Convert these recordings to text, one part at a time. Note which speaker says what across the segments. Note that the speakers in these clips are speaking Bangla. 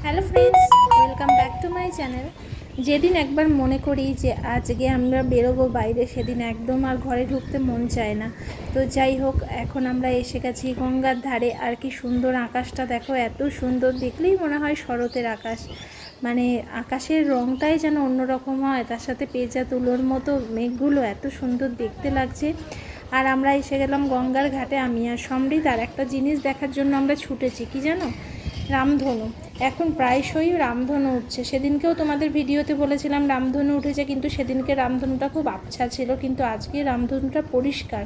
Speaker 1: Hello friends, welcome back to my channel. যেদিন একবার মনে করি যে আজকে আমরা বেরোবো বাইরে, সেদিন একদম আর ঘরে ঢুকতে মন চায় না। তো যাই হোক, এখন আমরা এসে গেছি গঙ্গার ধারে। আর কি সুন্দর আকাশটা দেখো, এত সুন্দর, দেখলেই মনে হয় শরতের আকাশ। মানে আকাশের রঙটাই যেন অন্যরকম হয়, তার সাথে পেঁচা তুলোর মতো মেঘগুলো এত সুন্দর দেখতে লাগছে। আর আমরা এসে গেলাম গঙ্গার ঘাটে। আমি আর সমৃদ্ধ আর একটা জিনিস দেখার জন্য আমরা ছুটেছি, কি জানো? রামধনু। এখন প্রায়শই রামধনু উঠছে। সেদিনকেও তোমাদের ভিডিওতে বলেছিলাম রামধনু উঠেছে, কিন্তু সেদিনকে রামধনুটা খুব আবছা ছিল, কিন্তু আজকে রামধনুটা পরিষ্কার।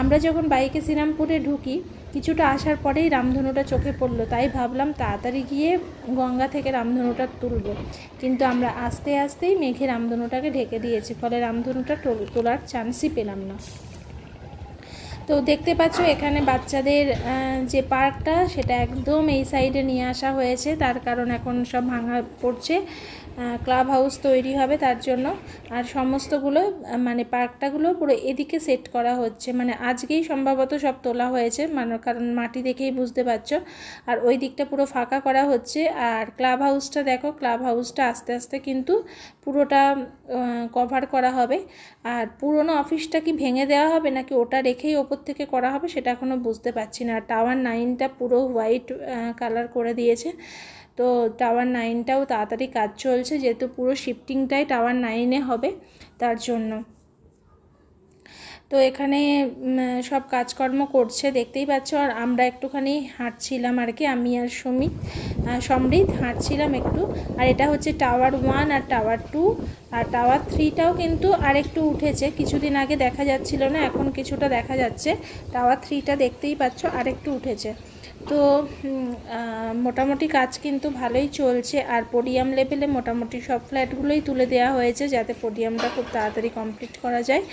Speaker 1: আমরা যখন বাইকে শ্রীরামপুরে ঢুকি, কিছুটা আসার পরেই রামধনুটা চোখে পড়লো, তাই ভাবলাম তাড়াতাড়ি গিয়ে গঙ্গা থেকে রামধনুটা তুলব, কিন্তু আমরা আস্তে আস্তেই মেঘে রামধনুটাকে ঢেকে দিয়েছি, ফলে রামধনুটা তোলার চান্সই পেলাম না। তো দেখতে পাচ্ছ এখানে বাচ্চাদের যে পার্কটা, সেটা একদম এই সাইডে নিয়ে আসা হয়েছে, তার কারণ এখন সব ভাঙা পড়ছে, ক্লাব হাউস তৈরি হবে তার জন্য। আর সমস্তগুলো মানে পার্কটাগুলো পুরো এদিকে সেট করা হচ্ছে, মানে আজকেই সম্ভবত সব তোলা হয়েছে, মানে কারণ মাটি দেখেই বুঝতে পারছো। আর ওই দিকটা পুরো ফাঁকা করা হচ্ছে। আর ক্লাব হাউসটা দেখো, ক্লাব হাউসটা আস্তে আস্তে কিন্তু পুরোটা কভার করা হবে। আর পুরনো অফিসটা কি ভেঙে দেওয়া হবে নাকি ওটা রেখেই ওপর থেকে করা হবে, সেটা এখনও বুঝতে পারছি না। টাওয়ার 9টা পুরো হোয়াইট কালার করে দিয়েছে, তো টাওয়ার 9টাও তাড়াতাড়ি কাজ চলছে, যেহেতু পুরো শিফটিংটাই টাওয়ার 9-এ হবে, তার জন্য। তো এখানে সব কাজকর্ম করছে, দেখতেই পাচ্ছ। আর আমরা একটুখানি হাঁটছিলাম আর কি, আমি আর সমৃদ্ধ হাঁটছিলাম একটু। আর এটা হচ্ছে tower 1 R tower 2, R tower 3টাও কিন্তু আরেকটু উঠেছে, কিছুদিন আগে দেখা যাচ্ছিল না, এখন কিছুটা দেখা যাচ্ছে। টাওয়ার 3টা দেখতেই পাচ্ছ আরেকটু উঠেছে। তো মোটামুটি কাজ কিন্তু ভালোই চলছে। আর পোডিয়াম লেভেলে মোটামুটি সব ফ্ল্যাটগুলোই তুলে দেওয়া হয়েছে, যাতে পোডিয়ামটা খুব তাড়াতাড়ি কমপ্লিট করা যায়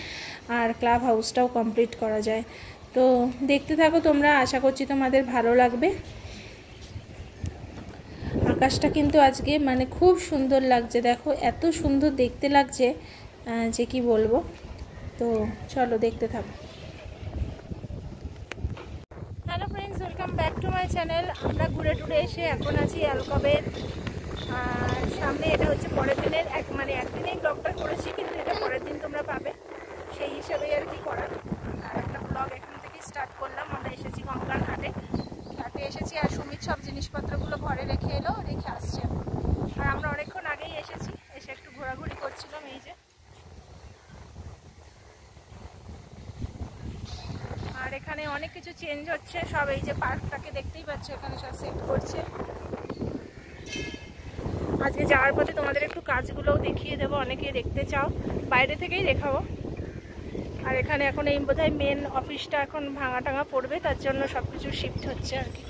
Speaker 1: আর ক্লাব হাউসটাও কমপ্লিট করা যায়। তো দেখতে থাকো তোমরা, আশা করছি তোমাদের ভালো লাগবে। আকাশটা কিন্তু আজকে মানে খুব সুন্দর লাগছে, দেখো এত সুন্দর দেখতে লাগছে যে কি বলবো। তো চলো দেখতে থাকো। Hello friends, welcome back to my channel. আমরা ঘুরে টুরে এসে এখন আছি অ্যালকবের সামনে। এটা হচ্ছে পরের দিনের মানে একদিনেই ব্লগটা করেছি, কিন্তু এটা পরের দিন তোমরা পাবে, সেই হিসাবেই আর কি করা। আর একটা ব্লগ এখান থেকেই স্টার্ট করলাম। আমরা এসেছি গঙ্গার ঘাটে এসেছি, আর সুমিত সব জিনিসপত্রগুলো ঘরে রেখে আসছে। আর আমরা অনেকক্ষণ আগেই এসেছি, এসে একটু ঘোরাঘুরি করছিলাম। এই যে, আর এখানে অনেক কিছু চেঞ্জ হচ্ছে সব। এই যে পার্কটাকে দেখতেই পাচ্ছ, এখানে সব সেট করছে। আজকে যাওয়ার পথে তোমাদের একটু কাজগুলোও দেখিয়ে দেবো, অনেকে দেখতে চাও, বাইরে থেকেই দেখাবো। আর এখানে এখন এই বোধহয় মেন অফিসটা এখন ভাঙা টাঙা পড়বে, তার জন্য সব কিছু শিফট হচ্ছে আর কি।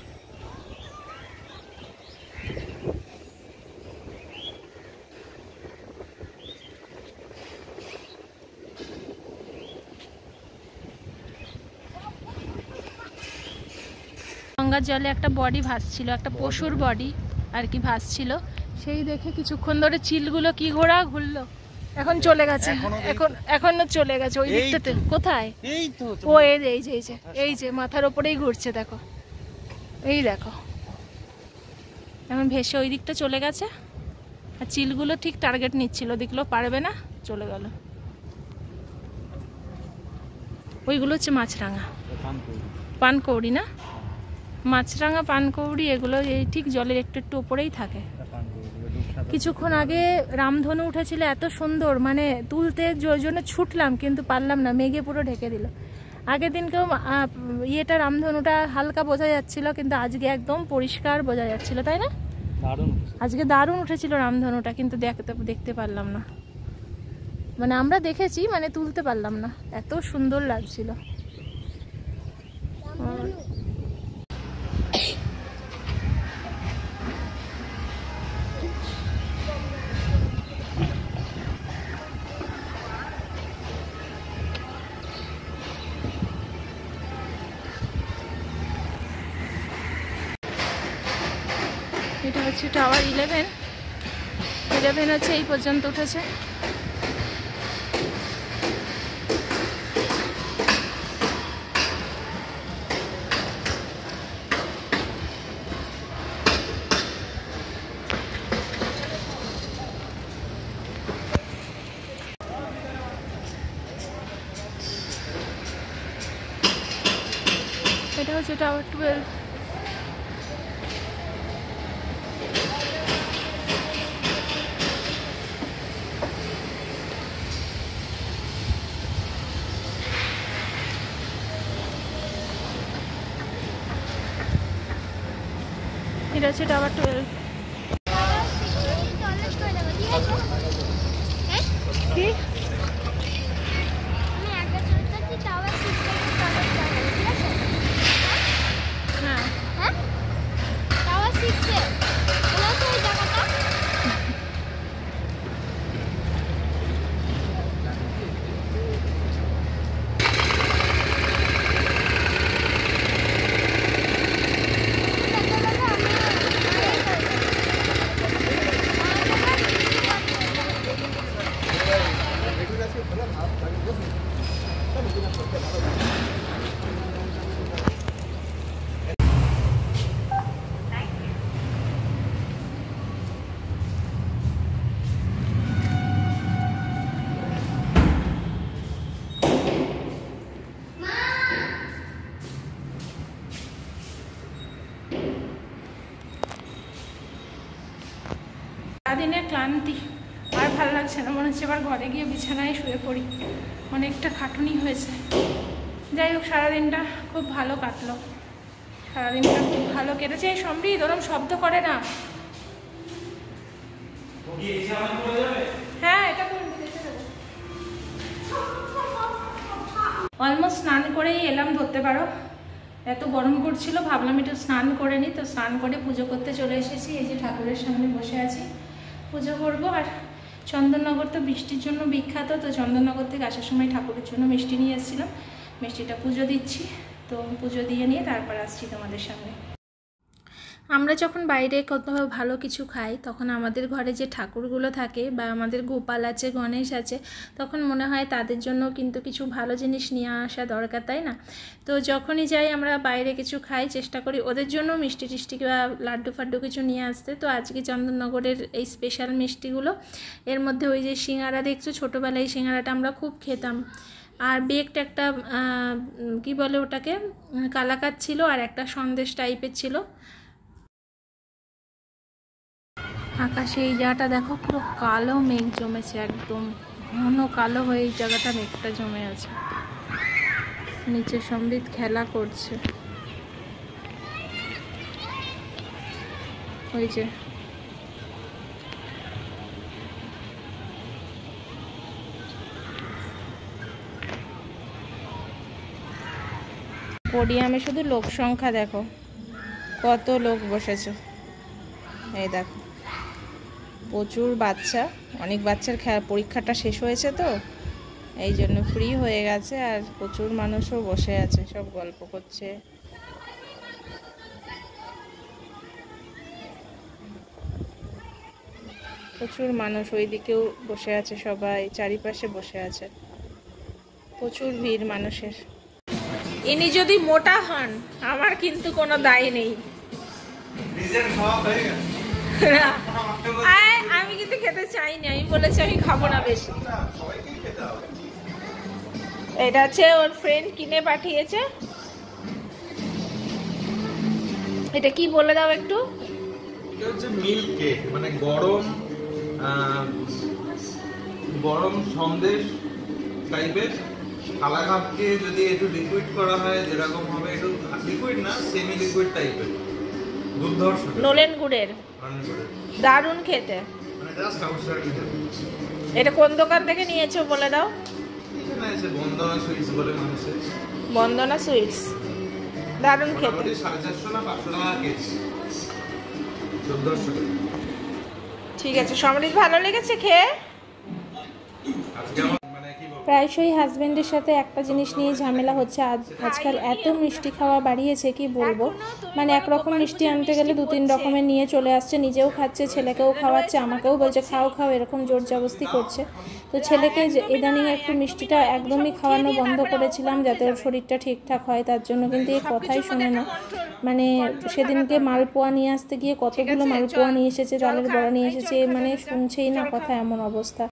Speaker 1: গঙ্গার জলে একটা বডি ভাসছিল, একটা পশুর বডি আর কি ভাসছিল, সেই দেখে কিছুক্ষণ ধরে চিলগুলো কি ঘুরলো, এখন চলে গেছে, এখনো চলে গেছে ওই দিকটাতে। কোথায়? ও এই যে মাথার ওপরেই ঘুরছে, দেখো, এই দেখো, এখন ভেসে ওই দিকটা চলে গেছে। আর চিলগুলো ঠিক টার্গেট নিচ্ছিল, দেখলো পারবে না, চলে গেল। ওইগুলো হচ্ছে মাছরাঙা, পানকৌড়ি না, মাছরাঙা, পানকৌড়ি, এগুলো এই ঠিক জলের একটু একটু ওপরেই থাকে। কিছুক্ষণ আগে রামধনু উঠেছিল, এত সুন্দর, মানে তুলতে জন্য ছুটলাম কিন্তু পারলাম না, মেঘে পুরো ঢেকে দিল। আগের দিনকেও ইয়েটা রামধনুটা হালকা বোঝা যাচ্ছিল, কিন্তু আজকে একদম পরিষ্কার বোঝা যাচ্ছিল, তাই না? আজকে দারুণ উঠেছিল রামধনুটা, কিন্তু দেখতে পারলাম না, মানে আমরা দেখেছি, মানে তুলতে পারলাম না, এত সুন্দর লাগছিল। এটা হচ্ছে টাওয়ার 11 হচ্ছে এই পর্যন্ত উঠেছে। হচ্ছে টাওয়ার 12। এটা হচ্ছে টাওয়ার 12। কি সারাদিনের ক্লান্তি আর ভালো লাগছে না, মনে হচ্ছে এবার ঘরে গিয়ে বিছানায় শুয়ে পড়ি, অনেকটা খাটুনি হয়েছে। যাই হোক সারাদিনটা খুব ভালো কাটলো, সারাদিনটা খুব ভালো কেটেছে। এই সমৃদ্ধ ওরম শব্দ করে না। হ্যাঁ এটা অলমোস্ট স্নান করেই এলাম ধরতে পারো, এত গরম করছিল, ভাবলাম একটু স্নান করে নিই। তো স্নান করে পুজো করতে চলে এসেছি। এই যে ঠাকুরের সামনে বসে আছি, পুজো করবো। আর চন্দননগর তো বৃষ্টির জন্য বিখ্যাত, তো চন্দননগর থেকে আসার সময় ঠাকুরের জন্য মিষ্টি নিয়ে এসেছিলাম, মিষ্টিটা পুজো দিচ্ছি। তো পুজো দিয়ে নিয়ে তারপর আসছি তোমাদের সামনে। আমরা যখন বাইরে কোথাও ভালো কিছু খাই তখন আমাদের ঘরে যে ঠাকুরগুলো থাকে বা আমাদের গোপাল আছে, গণেশ আছে, তখন মনে হয় তাদের জন্য কিন্তু কিছু ভালো জিনিস নিয়ে আসা দরকার, তাই না? তো যখনই যাই আমরা বাইরে কিছু খাই, চেষ্টা করি ওদের জন্য মিষ্টি টিষ্টি বা লাড্ডু ফাড্ডু কিছু নিয়ে আসতে। তো আজকে চন্দননগরের এই স্পেশাল মিষ্টিগুলো, এর মধ্যে ওই যে সিঙ্গারা দেখছো, ছোটোবেলায় সিঙ্গারাটা আমরা খুব খেতাম। আর বেকড একটা কি বলে ওটাকে, কালাকাঁদ ছিল, আর একটা সন্দেশ টাইপের ছিল। আকাশে এই জায়গাটা দেখো পুরো কালো মেঘ জমেছে, একদম ঘন কালো হয়ে এই জায়গাটা মেঘটা জমে আছে। নিচে সমৃদ্ধ খেলা করছে, ওই যে পোডিয়ামে শুধু লোক সংখ্যা দেখো, কত লোক বসেছে। এই দেখো প্রচুর বাচ্চা, অনেক বাচ্চার পরীক্ষাটা শেষ হয়েছে, তো এই জন্য ফ্রি হয়ে গেছে। আর প্রচুর মানুষও বসে আছে, সব গল্প করছে। প্রচুর মানুষ ওইদিকেও বসে আছে, সবাই চারিপাশে বসে আছে, প্রচুর ভিড় মানুষের। ইনি যদি মোটা হন আমার কিন্তু কোনো দায় নেই, আমি কিন্তু খেতে চাইনি, আমি বলেছি আমি খাবো না বেশি। এটা হচ্ছে ওর ফ্রেন্ড কিনে পাঠিয়েছে। এটা কি বলে দাও একটু।
Speaker 2: এটা হচ্ছে মিল্ক কেক, মানে গরম গরম সন্দেশ টাইপের। কালাকাঁদকে যদি একটু লিকুইড করা হয় যেরকম হবে, একটু লিকুইড না, সেমি লিকুইড টাইপের, নলেন গুড়ের, দারুণ খেতে। এটা কোন দোকান থেকে নিয়েছো বলে দাও। বন্দনা সুইটস বলে মানুষের, বন্দনা সুইটস, দারুণ খেতে। 450 না 500 টাকা কেজি, 1400 টাকা।
Speaker 1: ঠিক আছে, সমৃদ্ধ ভালো লেগেছে খেয়ে। প্রায়শই হাজবেন্ডের সাথে একটা জিনিস নিয়ে ঝামেলা হচ্ছে, আজকাল এত মিষ্টি খাওয়া বাড়িয়েছে কি বলবো। মানে একরকম মিষ্টি আনতে গেলে 2-3 রকমের নিয়ে চলে আসছে, নিজেও খাচ্ছে, ছেলেকেও খাওয়াচ্ছে, আমাকেও বলছে খাও খাও, এরকম জোর জবরদস্তি করছে। তো ছেলেকে ইদানিং একটু মিষ্টিটা একদমই খাওয়ানো বন্ধ করেছিলাম যাতে ওর শরীরটা ঠিকঠাক হয়, তার জন্য কিন্তু এই কথাই শোনে না। মানে সেদিনকে মালপোয়া নিয়ে আসতে গিয়ে কতগুলো মালপোয়া নিয়ে এসেছে, চালের বড়া নিয়ে এসেছে, মানে শুনছেই না কথা, এমন অবস্থা।